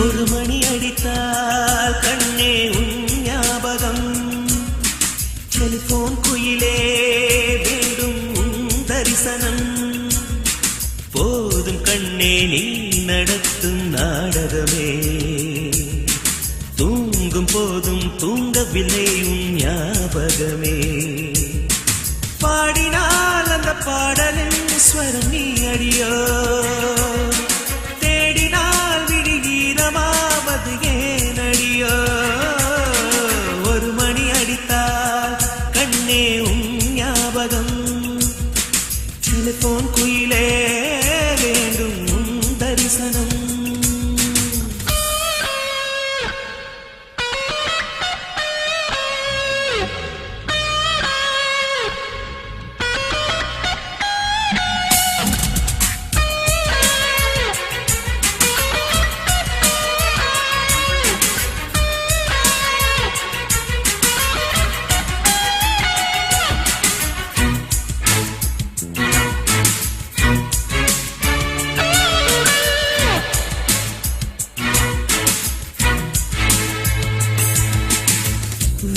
ஒரு மணி அடித்தால் கண்ணே உன் ஞாபகம். டெலிபோன் குயிலே வேண்டும் உன் தரிசனம். போதும் கண்ணே நீ நடத்தும் நாடகமே. தூங்கும் போதும் தூங்கவில்லை உன் ஞாபகமே. பாடினால் அந்த பாடலின் ஸ்வரம் நீ அடியோ. தேடினால் விடுகீரமாவது ஏன் அடியோ. ஒரு மணி அடித்தால் கண்ணே உன் ஞாபகம். டெலிபோன் குயிலே வேண்டும் உன் தரிசனம்.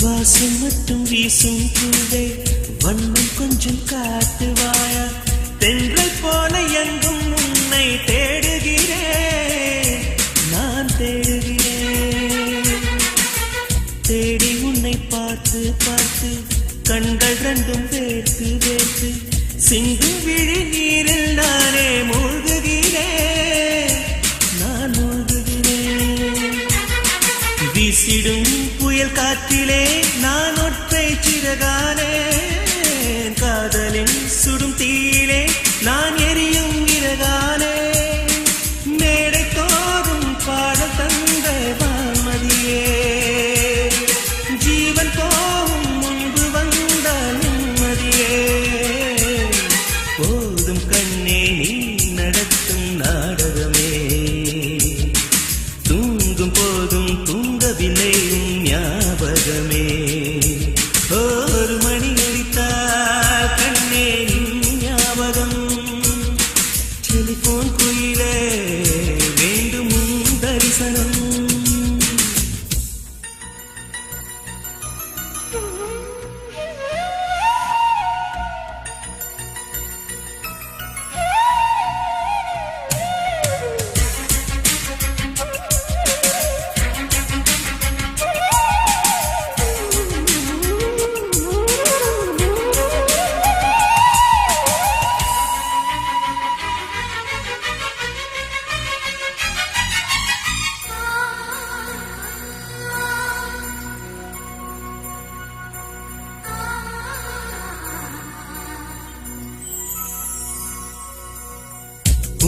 வாசம் மட்டும் வீசும் பூவே வண்ணம் கொஞ்சம் காட்டுவாயா. தென்றை போல எங்கும் உன்னை தேடுகிறேன் நான் தேடுகிறேன். தேடி உன்னை பார்த்து பார்த்து கண்கள் ரெண்டும் வேர்த்து வேர்த்து சிந்தும் விழி நீரில் நானே மூழ்குகிறேன் நான் மூழ்குகிறேன். வீசிடும் புயல் காற்றிலே நான் ஒற்றை சிறகானே. காதலின் சுடும் தீயிலே நான் எரியும் இறகானே. மேடை தோறும் பாடல் தந்த வான்மதியே. ஜீவன் போகும் முன்பு வந்த நிம்மதியே. போதும் கண்ணே நீ நடத்தும் நாடகமே. தூங்கும் போதும் தூங்கவில்லை ஞாபகமே. ஒரு மணி அடித்தால் கண்ணே ஞாபகம். டெலிபோன் குயிலே வேண்டும் உன் தரிசனம்.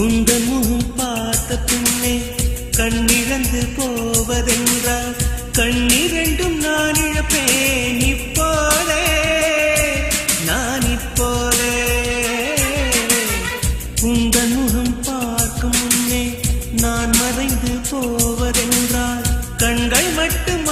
உந்தன் முகம் பார்த்த பின்னே கண்ணிழந்து போவதென்றால் கண்ணிரண்டும் நான் இழப்பேன் இப்போதே நான் இப்போதே. உந்தன் முகம் பார்க்கும் முன்னே நான் மறைந்து போவதென்றால் கண்கள் மட்டும்